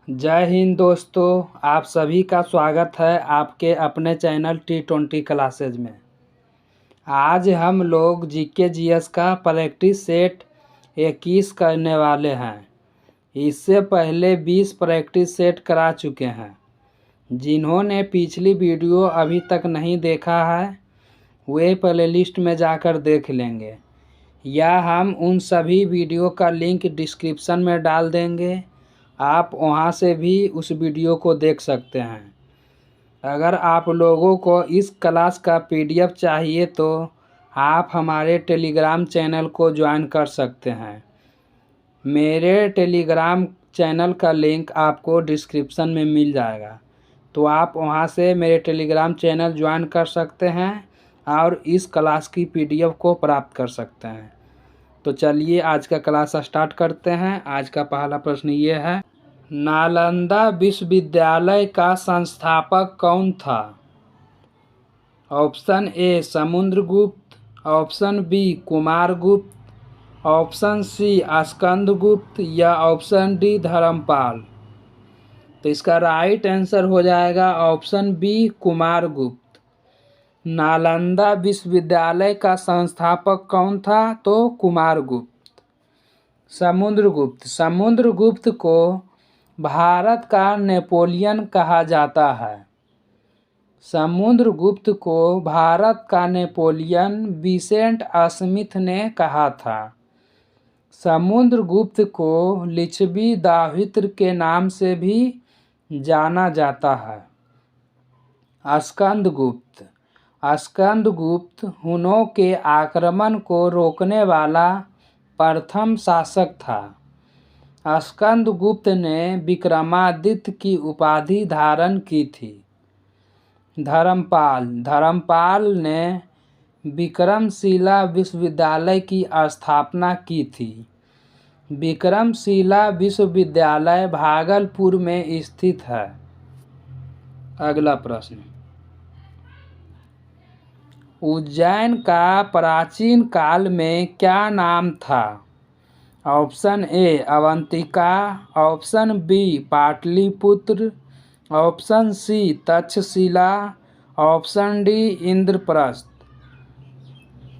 जय हिंद दोस्तों, आप सभी का स्वागत है आपके अपने चैनल T20 क्लासेज में। आज हम लोग जीके जीएस का प्रैक्टिस सेट 21 करने वाले हैं। इससे पहले 20 प्रैक्टिस सेट करा चुके हैं। जिन्होंने पिछली वीडियो अभी तक नहीं देखा है वे प्लेलिस्ट में जाकर देख लेंगे, या हम उन सभी वीडियो का लिंक डिस्क्रिप्शन में डाल देंगे। आप वहां से भी उस वीडियो को देख सकते हैं। अगर आप लोगों को इस क्लास का पीडीएफ चाहिए तो आप हमारे टेलीग्राम चैनल को ज्वाइन कर सकते हैं। मेरे टेलीग्राम चैनल का लिंक आपको डिस्क्रिप्शन में मिल जाएगा, तो आप वहां से मेरे टेलीग्राम चैनल ज्वाइन कर सकते हैं और इस क्लास की पीडीएफ को प्राप्त कर सकते हैं। तो चलिए आज का क्लास स्टार्ट करते हैं। आज का पहला प्रश्न ये है, नालंदा विश्वविद्यालय का संस्थापक कौन था? Option A Samudragupta, option B Kumaragupta, option C Skandagupta या ऑप्शन डी धर्मपाल। तो इसका राइट आंसर हो जाएगा ऑप्शन बी कुमारगुप्त। नालंदा विश्वविद्यालय का संस्थापक कौन था? तो कुमारगुप्त। समुद्रगुप्त को भारत का नेपोलियन कहा जाता है। समुद्रगुप्त को भारत का नेपोलियन विसेंट स्मिथ ने कहा था। समुद्रगुप्त को लिच्छवी दाहित्र के नाम से भी जाना जाता है। स्कंदगुप्त हुनों के आक्रमण को रोकने वाला प्रथम शासक था। स्कंदगुप्त ने विक्रमादित्य की उपाधि धारण की थी। धर्मपाल ने विक्रमशिला विश्वविद्यालय की स्थापना की थी। विक्रमशिला विश्वविद्यालय भागलपुर में स्थित है। अगला प्रश्न, उज्जैन का प्राचीन काल में क्या नाम था? Option A Avantika, option B Pataliputra, option C Takshashila, option D Indraprastha.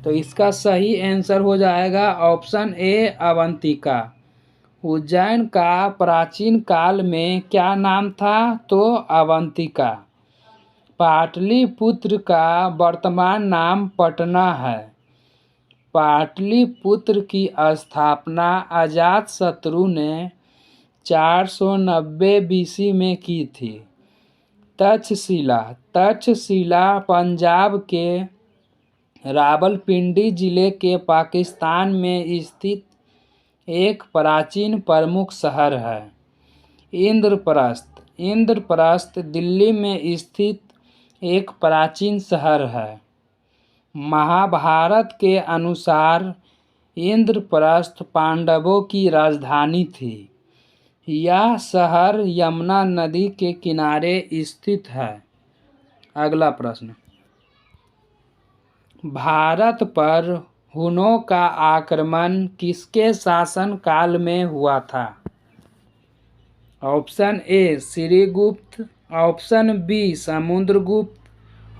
तो इसका सही आंसर हो जाएगा ऑप्शन ए अवंतिका। उज्जैन का प्राचीन काल में क्या नाम था? तो अवंतिका। पाटलिपुत्र का वर्तमान नाम पटना है। पाटलिपुत्र की स्थापना अजातशत्रु ने 490 बीसी में की थी। तक्षशिला पंजाब के रावलपिंडी जिले के पाकिस्तान में स्थित एक प्राचीन प्रमुख शहर है। इंद्रप्रस्थ दिल्ली में स्थित एक प्राचीन शहर है। महाभारत के अनुसार इंद्रप्रस्थ पांडवों की राजधानी थी। यह शहर यमुना नदी के किनारे स्थित है। अगला प्रश्न, भारत पर हुनों का आक्रमण किसके शासन काल में हुआ था? Option A Srigupta, option B Samudragupta,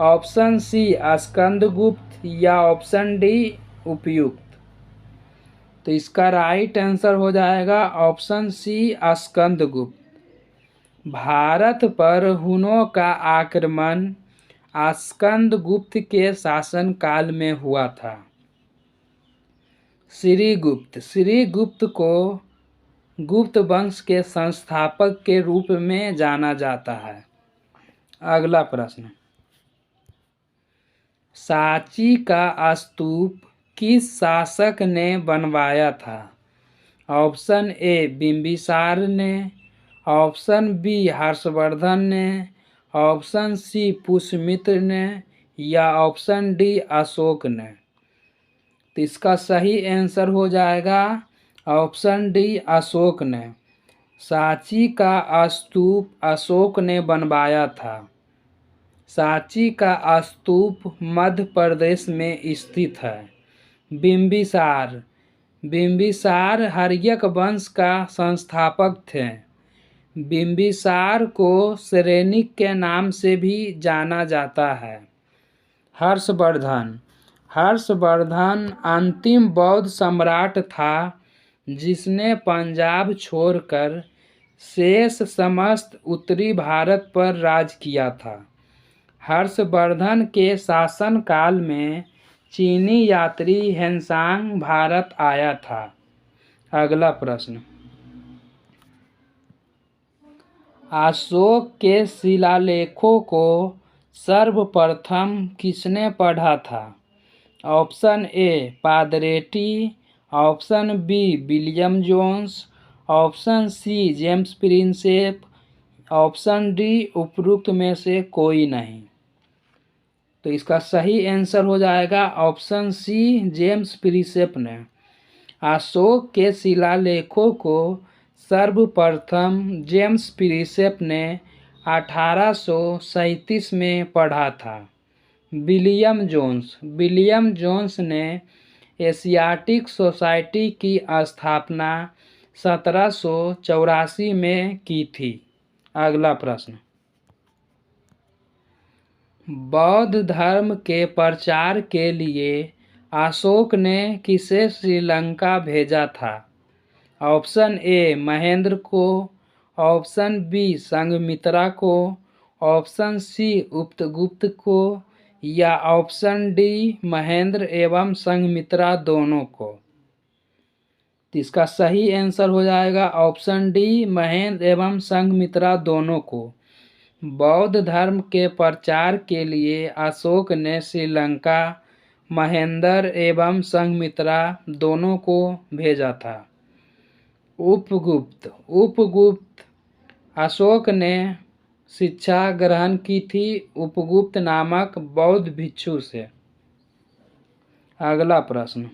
option C Skandagupta या ऑप्शन डी उपयुक्त। तो इसका राइट आंसर हो जाएगा ऑप्शन सी स्कंदगुप्त। भारत पर हुनों का आक्रमण स्कंदगुप्त के शासन काल में हुआ था। श्रीगुप्त को गुप्त वंश के संस्थापक के रूप में जाना जाता है। अगला प्रश्न, सांची का स्तूप किस शासक ने बनवाया था? ऑप्शन ए बिंबिसार ने, ऑप्शन बी हर्षवर्धन ने, ऑप्शन सी पुष्यमित्र ने या ऑप्शन डी अशोक ने। तो इसका सही आंसर हो जाएगा ऑप्शन डी अशोक ने। सांची का स्तूप अशोक ने बनवाया था। सांची का स्तूप मध्य प्रदेश में स्थित है। बिंबिसार हर्यक वंश का संस्थापक थे। बिम्बिसार को सेरेनिक के नाम से भी जाना जाता है। हर्षवर्धन हर्षवर्धन अंतिम बौद्ध सम्राट था जिसने पंजाब छोड़कर शेष समस्त उत्तरी भारत पर राज किया था। हर्षवर्धन के शासनकाल में चीनी यात्री हेनसांग भारत आया था। अगला प्रश्न, अशोक के शिलालेखों को सर्वप्रथम किसने पढ़ा था? ऑप्शन ए पादरेटी, option B William Jones, option C James Prinsep, option D उपरोक्त में से कोई नहीं। तो इसका सही आंसर हो जाएगा ऑप्शन सी जेम्स प्रिंसेप ने। अशोक के शिलालेखों को सर्वप्रथम जेम्स प्रिंसेप ने 1837 में पढ़ा था। विलियम जोन्स ने एशियाटिक सोसाइटी की स्थापना 1784 में की थी। अगला प्रश्न, बौद्ध धर्म के प्रचार के लिए अशोक ने किसे श्रीलंका भेजा था? ऑप्शन ए महेंद्र को, ऑप्शन बी संघमित्रा को, ऑप्शन सी उपगुप्त को या ऑप्शन डी महेंद्र एवं संघमित्रा दोनों को। इसका सही आंसर हो जाएगा ऑप्शन डी महेंद्र एवं संघमित्रा दोनों को। बौद्ध धर्म के प्रचार के लिए अशोक ने श्रीलंका महेंद्र एवं संघमित्रा दोनों को भेजा था। उपगुप्त अशोक ने शिक्षा ग्रहण की थी उपगुप्त नामक बौद्ध भिक्षु से। अगला प्रश्न,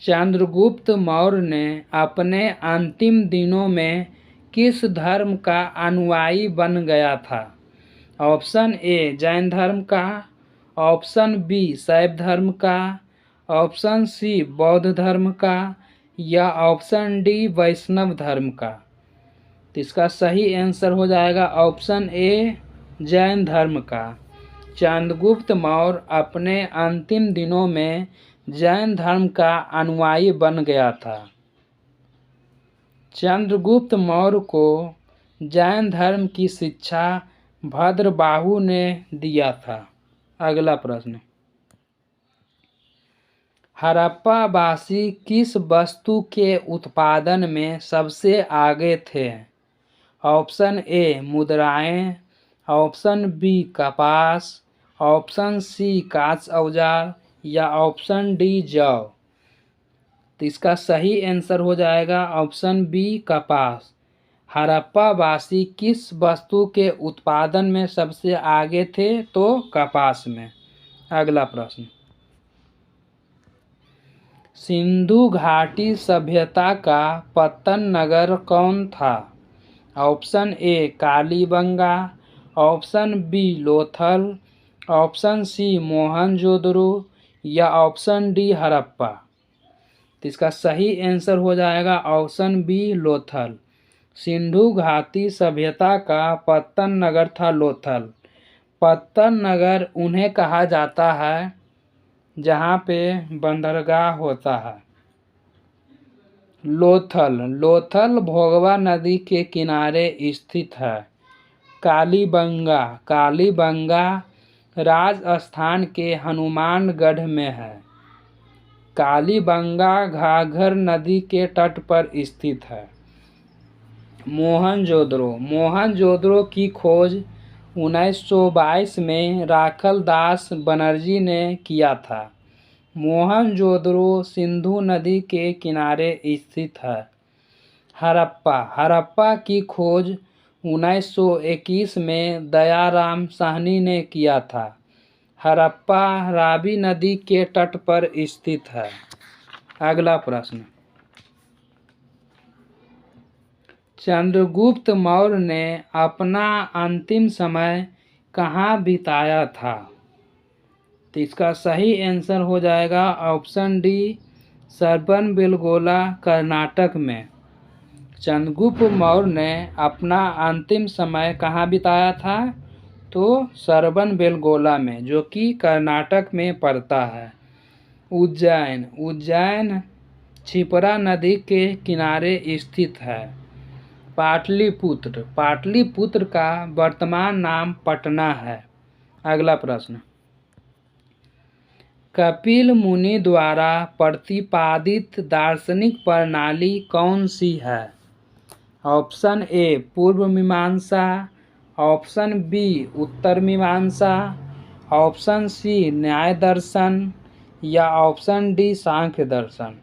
चंद्रगुप्त मौर्य ने अपने अंतिम दिनों में किस धर्म का अनुयायी बन गया था? ऑप्शन ए जैन धर्म का, ऑप्शन बी शैव धर्म का, ऑप्शन सी बौद्ध धर्म का या ऑप्शन डी वैष्णव धर्म का। तो इसका सही आंसर हो जाएगा ऑप्शन ए जैन धर्म का। चंद्रगुप्त मौर्य अपने अंतिम दिनों में जैन धर्म का अनुयायी बन गया था। चंद्रगुप्त मौर्य को जैन धर्म की शिक्षा भद्रबाहु ने दिया था। अगला प्रश्न, हड़प्पावासी किस वस्तु के उत्पादन में सबसे आगे थे? ऑप्शन ए मुद्राएं, ऑप्शन बी कपास, ऑप्शन सी कांच औजार या ऑप्शन डी जौ। तो इसका सही आंसर हो जाएगा ऑप्शन बी कपास। हड़प्पावासी किस वस्तु के उत्पादन में सबसे आगे थे? तो कपास में। अगला प्रश्न, सिंधु घाटी सभ्यता का पतन नगर कौन था? Option A Kalibanga, option B Lothal, option C Mohenjodaro या ऑप्शन डी हड़प्पा। तो इसका सही आंसर हो जाएगा ऑप्शन बी लोथल। सिंधु घाटी सभ्यता का पत्तन नगर था लोथल। पत्तन नगर उन्हें कहा जाता है जहाँ पे बंदरगाह होता है। लोथल भोगवा नदी के किनारे स्थित है। कालीबंगा राजस्थान के हनुमानगढ़ में है। कालीबंगा घाघर नदी के तट पर स्थित है। मोहनजोदड़ो की खोज 1922 में राखल दास बनर्जी ने किया था। मोहनजोदड़ो सिंधु नदी के किनारे स्थित है। हड़प्पा की खोज 1921 में दयाराम साहनी ने किया था। हड़प्पा रावी नदी के तट पर स्थित है। अगला प्रश्न, चंद्रगुप्त मौर्य ने अपना अंतिम समय कहाँ बिताया था? तो इसका सही आंसर हो जाएगा ऑप्शन डी श्रवणबेलगोला कर्नाटक में। चंद्रगुप्त मौर्य ने अपना अंतिम समय कहाँ बिताया था? तो श्रवणबेलगोला में, जो कि कर्नाटक में पड़ता है। उज्जैन क्षिप्रा नदी के किनारे स्थित है। पाटलिपुत्र का वर्तमान नाम पटना है। अगला प्रश्न, कपिल मुनि द्वारा प्रतिपादित दार्शनिक प्रणाली कौन सी है? ऑप्शन ए पूर्व मीमांसा, ऑप्शन बी उत्तर मीमांसा, ऑप्शन सी न्याय दर्शन या ऑप्शन डी सांख्य दर्शन।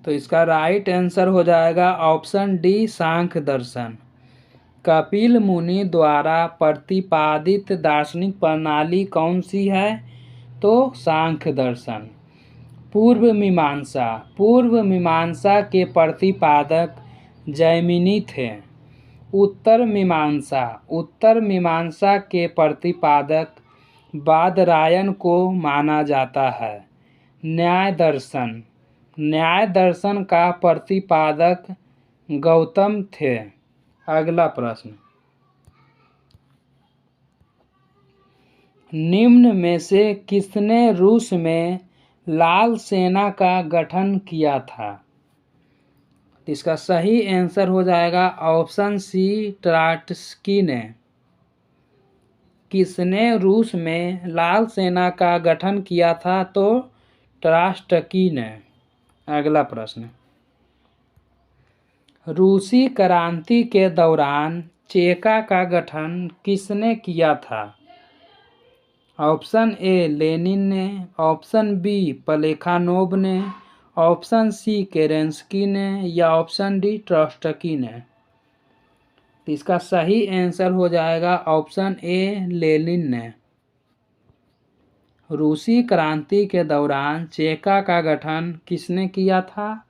तो इसका राइट आंसर हो जाएगा ऑप्शन डी सांख्य दर्शन। कपिल मुनि द्वारा प्रतिपादित दार्शनिक प्रणाली कौन सी है? तो सांख्य दर्शन। पूर्व मीमांसा के प्रतिपादक जैमिनी थे। उत्तर मीमांसा के प्रतिपादक बादरायण को माना जाता है। न्याय दर्शन का प्रतिपादक गौतम थे। अगला प्रश्न, निम्न में से किसने रूस में लाल सेना का गठन किया था? इसका सही आंसर हो जाएगा ऑप्शन सी ट्राट्स्की ने। किसने रूस में लाल सेना का गठन किया था? तो ट्राट्स्की ने। अगला प्रश्न, रूसी क्रांति के दौरान चेका का गठन किसने किया था? ऑप्शन ए लेनिन ने, ऑप्शन बी प्लेखानोव ने, ऑप्शन सी केरेंस्की ने या ऑप्शन डी ट्रॉट्स्की ने। इसका सही आंसर हो जाएगा ऑप्शन ए लेनिन ने। रूसी क्रांति के दौरान चेका का गठन किसने किया था?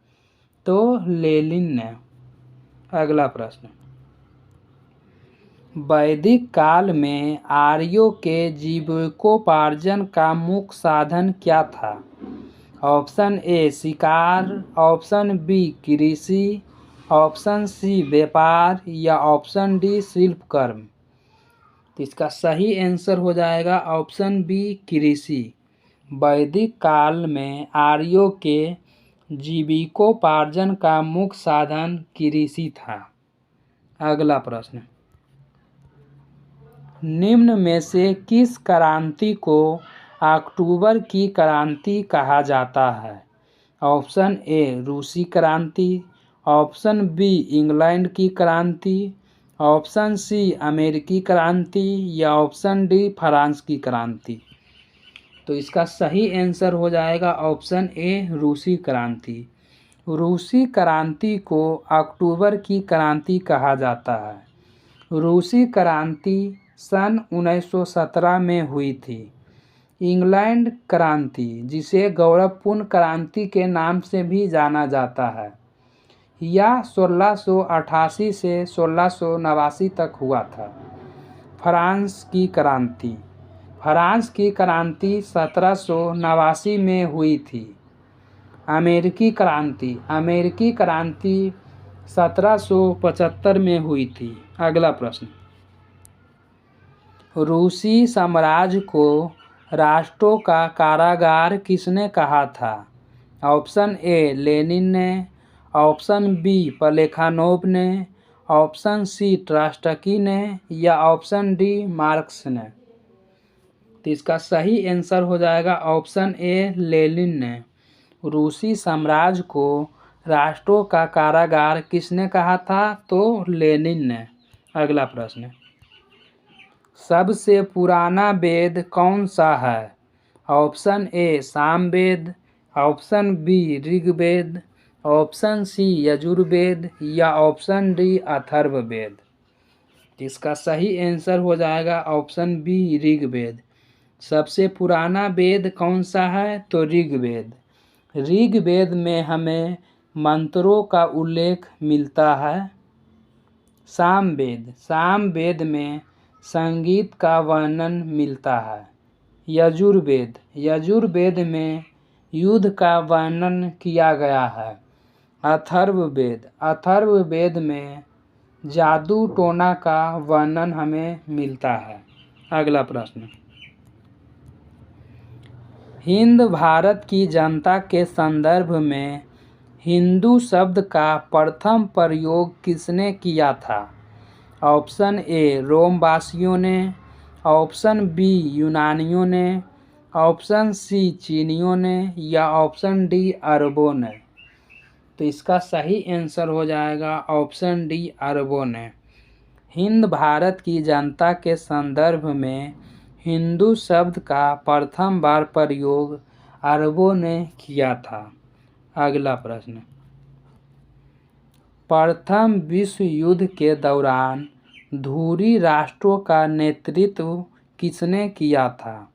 तो लेनिन ने। अगला प्रश्न, वैदिक काल में आर्यों के जीविकोपार्जन का मुख्य साधन क्या था? ऑप्शन ए शिकार, ऑप्शन बी कृषि, ऑप्शन सी व्यापार या ऑप्शन डी शिल्पकर्म। इसका सही आंसर हो जाएगा ऑप्शन बी कृषि। वैदिक काल में आर्यों के जीविकोपार्जन का मुख्य साधन कृषि था। अगला प्रश्न, निम्न में से किस क्रांति को अक्टूबर की क्रांति कहा जाता है? ऑप्शन ए रूसी क्रांति, ऑप्शन बी इंग्लैंड की क्रांति, ऑप्शन सी अमेरिकी क्रांति या ऑप्शन डी फ्रांस की क्रांति। तो इसका सही आंसर हो जाएगा ऑप्शन ए रूसी क्रांति। रूसी क्रांति को अक्टूबर की क्रांति कहा जाता है। रूसी क्रांति सन 1917 में हुई थी। इंग्लैंड क्रांति, जिसे गौरवपूर्ण क्रांति के नाम से भी जाना जाता है, यह 1688 से 1689 तक हुआ था। फ्रांस की क्रांति 1789 में हुई थी। अमेरिकी क्रांति 1775 में हुई थी। अगला प्रश्न, रूसी साम्राज्य को राष्ट्रों का कारागार किसने कहा था? ऑप्शन ए लेनिन ने, ऑप्शन बी प्लेखानोव ने, ऑप्शन सी ट्रॉट्स्की ने या ऑप्शन डी मार्क्स ने। तो इसका सही आंसर हो जाएगा ऑप्शन ए लेनिन ने। रूसी साम्राज्य को राष्ट्रों का कारागार किसने कहा था? तो लेनिन ने। अगला प्रश्न, सबसे पुराना वेद कौन सा है? Option A Samaveda, option B Rigveda, option C Yajurveda या ऑप्शन डी अथर्ववेद। इसका सही आंसर हो जाएगा ऑप्शन बी ऋग्वेद। सबसे पुराना वेद कौन सा है? तो ऋग्वेद। ऋग्वेद में हमें मंत्रों का उल्लेख मिलता है। सामवेद में संगीत का वर्णन मिलता है। यजुर्वेद में युद्ध का वर्णन किया गया है। अथर्ववेद। अथर्ववेद में जादू टोना का वर्णन हमें मिलता है। अगला प्रश्न, हिंद भारत की जनता के संदर्भ में हिंदू शब्द का प्रथम प्रयोग किसने किया था? ऑप्शन ए रोमवासियों ने, ऑप्शन बी यूनानियों ने, ऑप्शन सी चीनियों ने या ऑप्शन डी अरबों ने। तो इसका सही आंसर हो जाएगा ऑप्शन डी अरबों ने। हिंद भारत की जनता के संदर्भ में हिंदू शब्द का प्रथम बार प्रयोग अरबों ने किया था। अगला प्रश्न, प्रथम विश्व युद्ध के दौरान धुरी राष्ट्रों का नेतृत्व किसने किया था?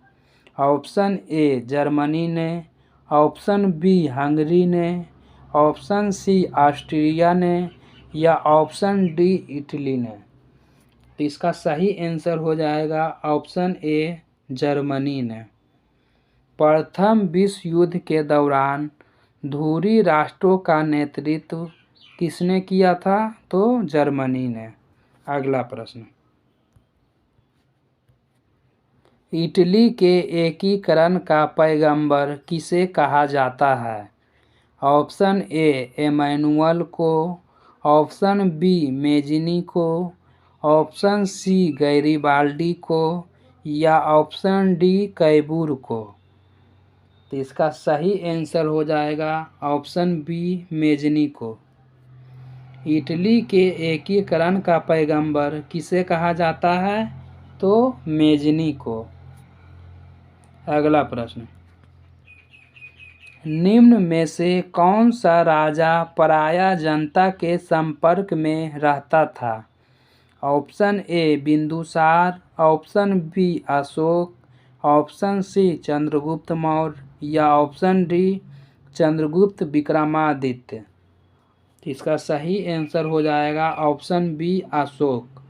ऑप्शन ए जर्मनी ने, ऑप्शन बी हंगरी ने, ऑप्शन सी ऑस्ट्रिया ने या ऑप्शन डी इटली ने। तो इसका सही आंसर हो जाएगा ऑप्शन ए जर्मनी ने। प्रथम विश्व युद्ध के दौरान धुरी राष्ट्रों का नेतृत्व किसने किया था? तो जर्मनी ने। अगला प्रश्न, इटली के एकीकरण का पैगंबर किसे कहा जाता है? ऑप्शन ए एमैनुअल को, ऑप्शन बी मेजिनी को, ऑप्शन सी गैरीबाल्डी को या ऑप्शन डी कैबूर को। तो इसका सही आंसर हो जाएगा ऑप्शन बी मेजिनी को। इटली के एकीकरण का पैगंबर किसे कहा जाता है? तो मेजिनी को। अगला प्रश्न, निम्न में से कौन सा राजा पराया जनता के संपर्क में रहता था? Option A Bindusara, option B Ashoka, option C Chandragupta Maurya या ऑप्शन डी चंद्रगुप्त विक्रमादित्य। इसका सही आंसर हो जाएगा ऑप्शन बी अशोक।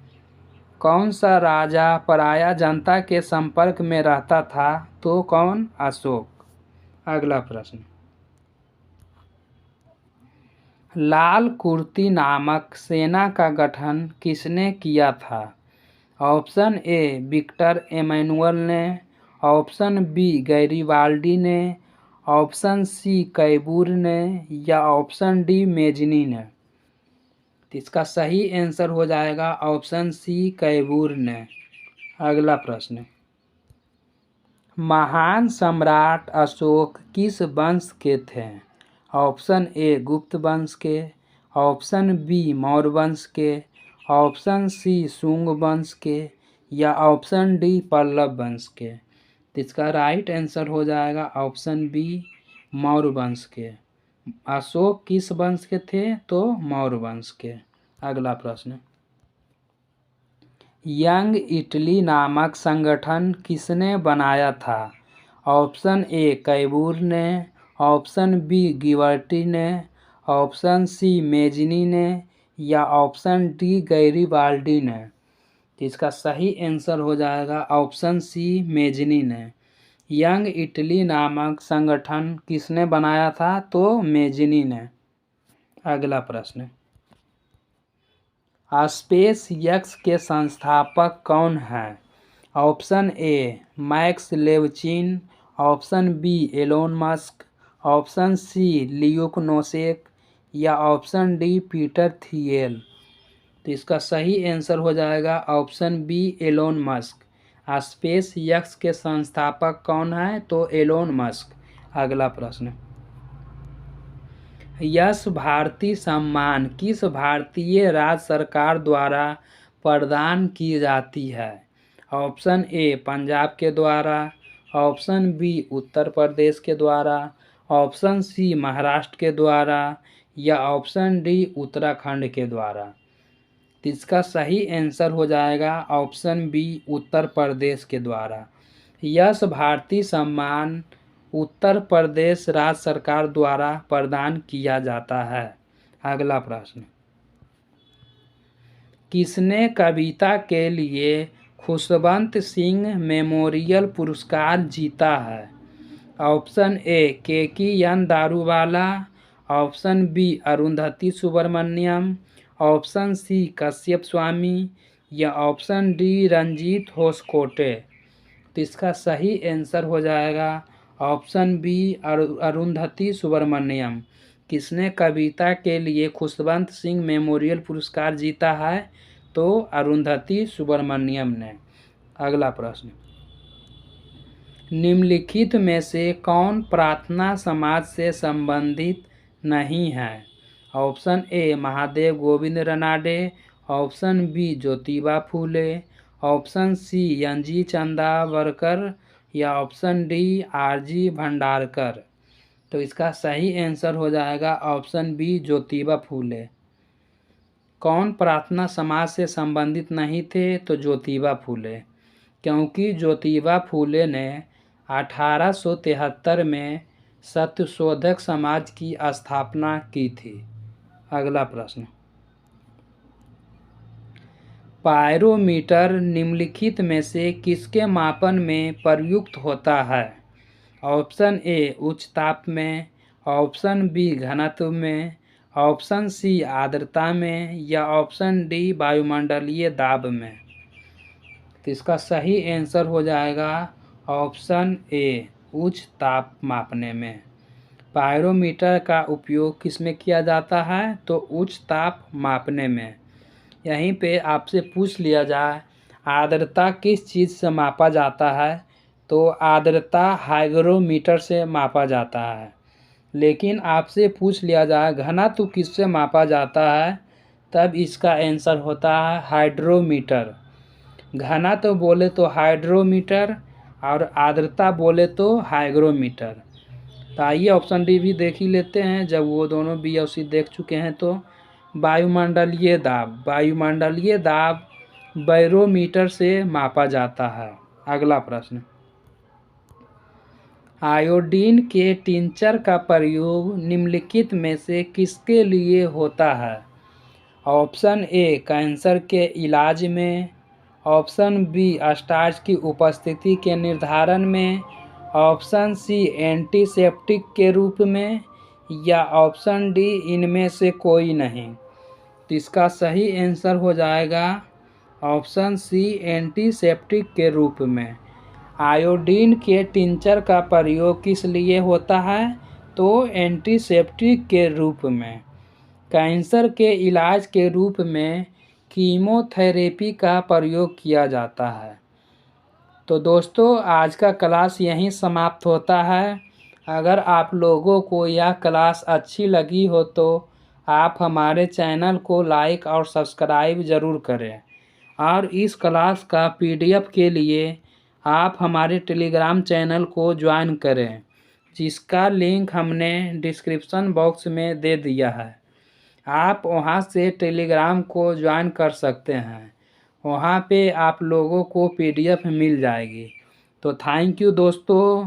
कौन सा राजा पराया जनता के संपर्क में रहता था? तो कौन? अशोक। अगला प्रश्न, लाल कुर्ती नामक सेना का गठन किसने किया था? ऑप्शन ए विक्टर एमैनुअल ने, ऑप्शन बी गैरीबाल्डी ने, ऑप्शन सी कैबूर ने या ऑप्शन डी मेजिनी ने। इसका सही आंसर हो जाएगा ऑप्शन सी कैबूर ने। अगला प्रश्न, महान सम्राट अशोक किस वंश के थे? ऑप्शन ए गुप्त वंश के, ऑप्शन बी मौर्य वंश के, ऑप्शन सी शुंग वंश के या ऑप्शन डी पल्लव वंश के। इसका राइट आंसर हो जाएगा ऑप्शन बी मौर्य वंश के। अशोक किस वंश के थे? तो मौर्य वंश के। अगला प्रश्न, यंग इटली नामक संगठन किसने बनाया था? ऑप्शन ए कैबूर ने, ऑप्शन बी गिबर्टी ने, ऑप्शन सी मेजिनी ने या ऑप्शन डी गैरीबाल्डी ने। इसका सही आंसर हो जाएगा ऑप्शन सी मेजिनी ने। यंग इटली नामक संगठन किसने बनाया था? तो मेजिनी ने। अगला प्रश्न, स्पेस एक्स के संस्थापक कौन हैं? Option A Max Levchin, option B Elon Musk, option C Luke Nosek या ऑप्शन डी पीटर थियल। तो इसका सही आंसर हो जाएगा option B Elon Musk. SpaceX के संस्थापक कौन है? तो एलोन मस्क। अगला प्रश्न, यश भारती सम्मान किस भारतीय राज्य सरकार द्वारा प्रदान की जाती है? ऑप्शन ए पंजाब के द्वारा, ऑप्शन बी उत्तर प्रदेश के द्वारा, ऑप्शन सी महाराष्ट्र के द्वारा या ऑप्शन डी उत्तराखंड के द्वारा। इसका सही आंसर हो जाएगा ऑप्शन बी उत्तर प्रदेश के द्वारा। यश भारती सम्मान उत्तर प्रदेश राज्य सरकार द्वारा प्रदान किया जाता है। अगला प्रश्न, किसने कविता के लिए खुशवंत सिंह मेमोरियल पुरस्कार जीता है? Option A Keki N Daruwalla, option B Arundhati Subramaniam, option C Kashyap Swami या ऑप्शन डी रंजीत होसकोटे। तो इसका सही आंसर हो जाएगा ऑप्शन बी अरुंधति सुब्रमण्यम। किसने कविता के लिए खुशवंत सिंह मेमोरियल पुरस्कार जीता है? तो अरुंधति सुब्रमण्यम ने। अगला प्रश्न, निम्नलिखित में से कौन प्रार्थना समाज से संबंधित नहीं है? Option A Mahadev Govind Ranade, option B Jyotiba Phule, option C N G Chandavarkar या ऑप्शन डी आरजी भंडारकर। तो इसका सही आंसर हो जाएगा ऑप्शन बी ज्योतिबा फूले। कौन प्रार्थना समाज से संबंधित नहीं थे? तो ज्योतिबा फूले, क्योंकि ज्योतिबा फूले ने 1873 में सत्यशोधक समाज की स्थापना की थी। अगला प्रश्न, पायरोमीटर निम्नलिखित में से किसके मापन में प्रयुक्त होता है? ऑप्शन ए उच्च ताप में, ऑप्शन बी घनत्व में, ऑप्शन सी आर्द्रता में या ऑप्शन डी वायुमंडलीय दाब में। तो इसका सही आंसर हो जाएगा ऑप्शन ए उच्च ताप मापने में। पायरोमीटर का उपयोग किस में किया जाता है? तो उच्च ताप मापने में। यहीं पे आपसे पूछ लिया जाए आर्द्रता किस चीज़ से मापा जाता है? तो आर्द्रता हाइग्रोमीटर से मापा जाता है। लेकिन आपसे पूछ लिया जाए घनत्व किससे मापा जाता है? तब इसका आंसर होता है हाइड्रोमीटर। घनत्व बोले तो हाइड्रोमीटर और आर्द्रता बोले तो हाइग्रोमीटर। तो आइए ऑप्शन डी भी देख ही लेते हैं। जब वो दोनों बी और सी देख चुके हैं तो वायुमंडलीय दाब, वायुमंडलीय दाब बैरोमीटर से मापा जाता है। अगला प्रश्न, आयोडीन के टिंचर का प्रयोग निम्नलिखित में से किसके लिए होता है? ऑप्शन ए कैंसर के इलाज में, ऑप्शन बी स्टार्च की उपस्थिति के निर्धारण में, ऑप्शन सी एंटीसेप्टिक के रूप में या ऑप्शन डी इनमें से कोई नहीं। तो इसका सही आंसर हो जाएगा ऑप्शन सी एंटीसेप्टिक के रूप में। आयोडीन के टिंचर का प्रयोग किस लिए होता है? तो एंटीसेप्टिक के रूप में। कैंसर के इलाज के रूप में कीमोथेरेपी का प्रयोग किया जाता है। तो दोस्तों आज का क्लास यहीं समाप्त होता है। अगर आप लोगों को यह क्लास अच्छी लगी हो तो आप हमारे चैनल को लाइक और सब्सक्राइब ज़रूर करें और इस क्लास का PDF के लिए आप हमारे टेलीग्राम चैनल को ज्वाइन करें, जिसका लिंक हमने डिस्क्रिप्शन बॉक्स में दे दिया है। आप वहां से टेलीग्राम को ज्वाइन कर सकते हैं। वहां पे आप लोगों को PDF मिल जाएगी। तो थैंक यू दोस्तों।